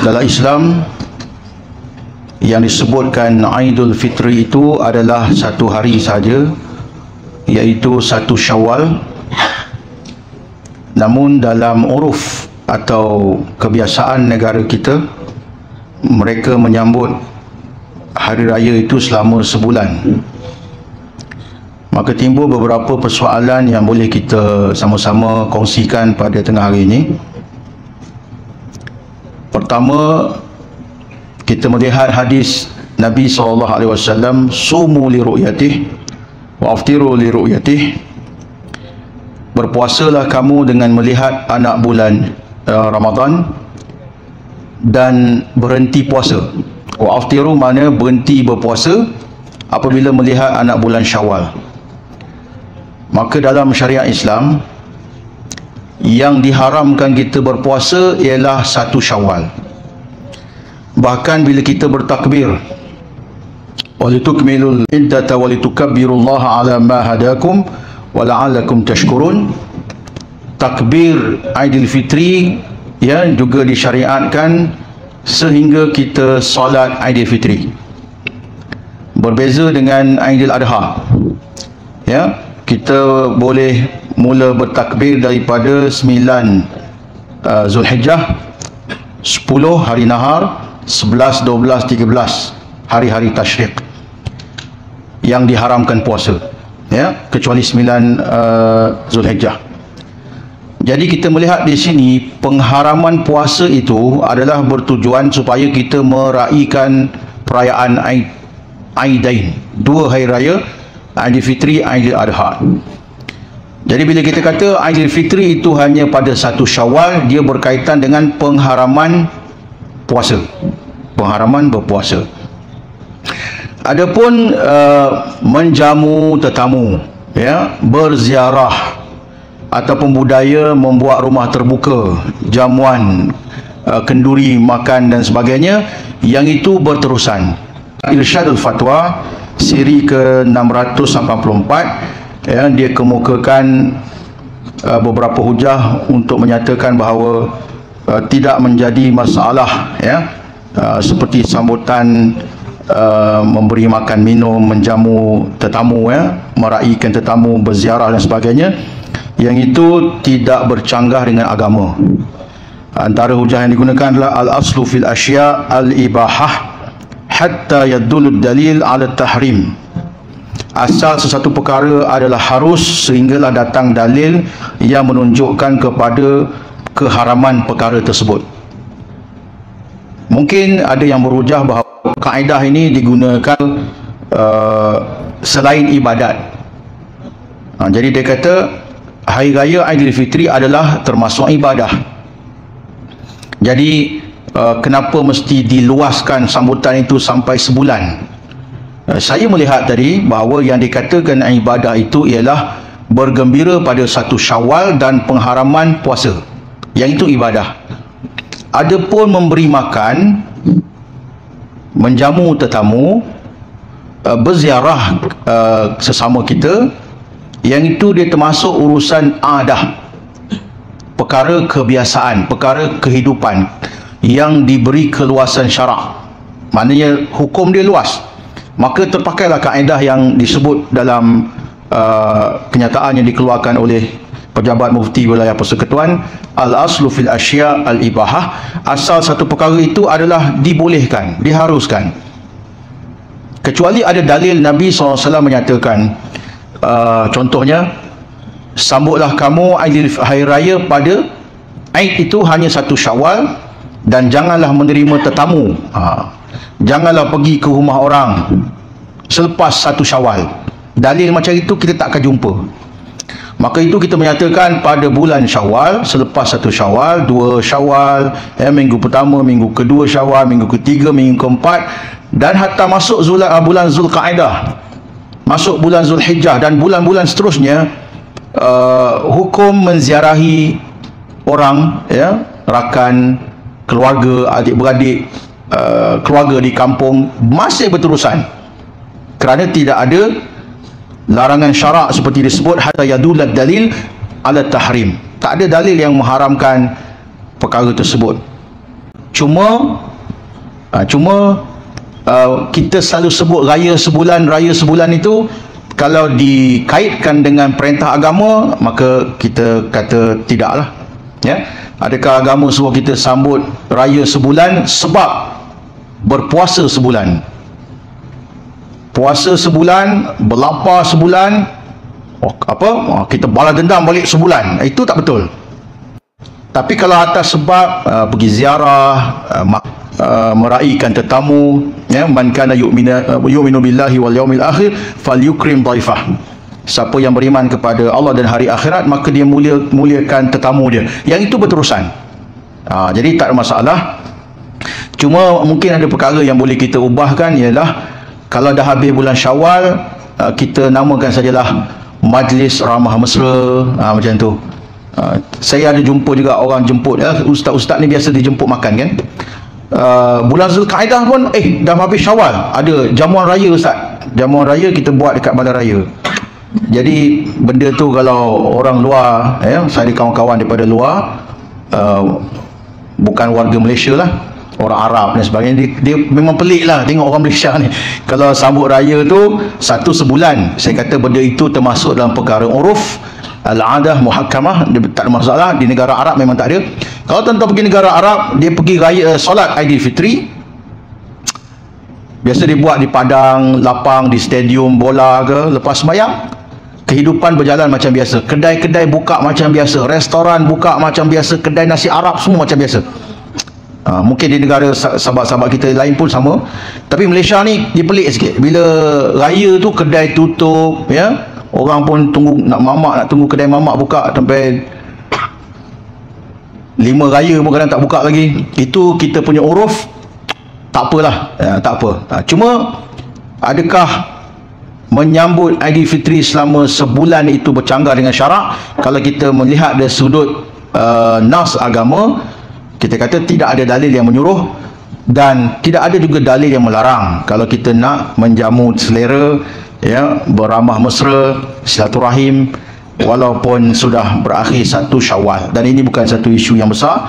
Dalam Islam yang disebutkan Aidul Fitri itu adalah satu hari saja, iaitu 1 Syawal. Namun dalam uruf atau kebiasaan negara kita, mereka menyambut hari raya itu selama sebulan. Maka timbul beberapa persoalan yang boleh kita sama-sama kongsikan pada tengah hari ini. Pertama, kita melihat hadis Nabi SAW, sumu li ru'yatih wa aftiru li ru'yatih. Berpuasalah kamu dengan melihat anak bulan Ramadan dan berhenti puasa. Wa aftiru mana berhenti berpuasa apabila melihat anak bulan Syawal. Maka dalam syariat Islam, yang diharamkan kita berpuasa ialah 1 Syawal. Bahkan bila kita bertakbir, walitukmilul iddata walitukabbirullaha ala ma hadakum wa la'allakum tashkurun. Takbir Aidil Fitri ya juga disyariatkan sehingga kita solat Aidil Fitri. Berbeza dengan Aidil Adha. Ya, kita boleh mula bertakbir daripada 9 Zulhijjah, 10 hari nahar, 11, 12, 13 hari-hari tasyrik yang diharamkan puasa, ya, kecuali 9 Zulhijjah. Jadi kita melihat di sini pengharaman puasa itu adalah bertujuan supaya kita meraihkan perayaan Aidain, 2 hari raya, Aidil Fitri, Aidil Adha. Jadi bila kita kata Aidil Fitri itu hanya pada 1 Syawal, dia berkaitan dengan pengharaman puasa, pengharaman berpuasa. Adapun menjamu tetamu, ya, berziarah ataupun budaya membuat rumah terbuka, jamuan, kenduri makan dan sebagainya, yang itu berterusan. Irsyadul Fatwa siri ke-684, ya, dia kemukakan beberapa hujah untuk menyatakan bahawa tidak menjadi masalah, ya, seperti sambutan, memberi makan minum, menjamu tetamu, ya, meraihkan tetamu, berziarah dan sebagainya, yang itu tidak bercanggah dengan agama. Antara hujah yang digunakan adalah al-aslu fil asya' al-ibahah hatta yadullu dalil ala tahrim. Asal sesuatu perkara adalah harus sehinggalah datang dalil yang menunjukkan kepada keharaman perkara tersebut. Mungkin ada yang berhujah bahawa kaedah ini digunakan selain ibadat. Jadi dia kata hari raya Aidil Fitri adalah termasuk ibadah. Jadi kenapa mesti diluaskan sambutan itu sampai sebulan? Saya melihat tadi bahawa yang dikatakan ibadah itu ialah bergembira pada 1 Syawal dan pengharaman puasa, yang itu ibadah. Adapun memberi makan, menjamu tetamu, berziarah sesama kita, yang itu dia termasuk urusan adah, perkara kebiasaan, perkara kehidupan yang diberi keluasan syarak. Maknanya hukum dia luas. Maka terpakailah kaedah yang disebut dalam kenyataan yang dikeluarkan oleh Pejabat Mufti Wilayah Persekutuan, al-aslu fil asya' al-ibahah. Asal satu perkara itu adalah dibolehkan, diharuskan, kecuali ada dalil Nabi SAW menyatakan, contohnya, sambutlah kamu hari raya pada Aid itu hanya 1 Syawal dan janganlah menerima tetamu, janganlah pergi ke rumah orang selepas 1 Syawal. Dalil macam itu kita tak akan jumpa. Maka itu kita menyatakan pada bulan Syawal, selepas 1 Syawal, 2 Syawal, minggu pertama, minggu kedua Syawal, minggu ketiga, minggu keempat, dan hatta masuk bulan Zulqa'dah, masuk bulan Zulhijjah dan bulan-bulan seterusnya, hukum menziarahi orang, ya, rakan, keluarga, adik-beradik, keluarga di kampung masih berterusan, kerana tidak ada larangan syarak seperti disebut hatta yadulad dalil ala tahrim. Tak ada dalil yang mengharamkan perkara tersebut. Cuma kita selalu sebut raya sebulan itu kalau dikaitkan dengan perintah agama, maka kita kata tidaklah, ya. Adakah agama suruh kita sambut raya sebulan sebab berpuasa sebulan, puasa sebulan, berlapar sebulan, kita balas dendam balik sebulan? Itu tak betul. Tapi kalau atas sebab pergi ziarah, meraihkan tetamu, ya, man kana yu'minu billahi wal yaumil akhir falyukrim dhaifah. Siapa yang beriman kepada Allah dan hari akhirat, maka dia muliakan tetamu dia. Yang itu berterusan. Jadi tak ada masalah. Cuma mungkin ada perkara yang boleh kita ubahkan, ialah kalau dah habis bulan Syawal, kita namakan sajalah majlis ramah mesra, macam tu. Saya ada jumpa juga orang jemput, ustaz-ustaz ni biasa dijemput makan kan. Bulan Zulkaidah pun dah habis Syawal, ada jamuan raya ustaz. Jamuan raya kita buat dekat balai raya. Jadi benda tu kalau orang luar, saya ada kawan-kawan daripada luar, bukan warga Malaysia lah, orang Arab dan sebagainya, dia memang pelik lah tengok orang Malaysia ni kalau sambut raya tu satu sebulan. Saya kata benda itu termasuk dalam perkara uruf, al-adah muhakkamah, tak ada masalah. Di negara Arab memang tak ada. Kalau tuan-tuan pergi negara Arab, dia pergi raya solat Aidilfitri, biasa dibuat di padang lapang, di stadium bola ke. Lepas sembahyang, kehidupan berjalan macam biasa, kedai-kedai buka macam biasa, restoran buka macam biasa, kedai nasi Arab semua macam biasa. Mungkin di negara sahabat-sahabat kita lain pun sama. Tapi Malaysia ni dia pelik sikit. Bila raya tu kedai tutup, ya, orang pun tunggu nak tunggu kedai mamak buka sampai 5 raya pun kadang tak buka lagi. Itu kita punya uruf, tak apalah, tak apa. Cuma adakah menyambut Aidilfitri selama sebulan itu bercanggah dengan syarak? Kalau kita melihat dari sudut nas agama, kita kata tidak ada dalil yang menyuruh dan tidak ada juga dalil yang melarang. Kalau kita nak menjamu selera, ya, beramah mesra, silaturahim, walaupun sudah berakhir satu Syawal. Dan ini bukan satu isu yang besar.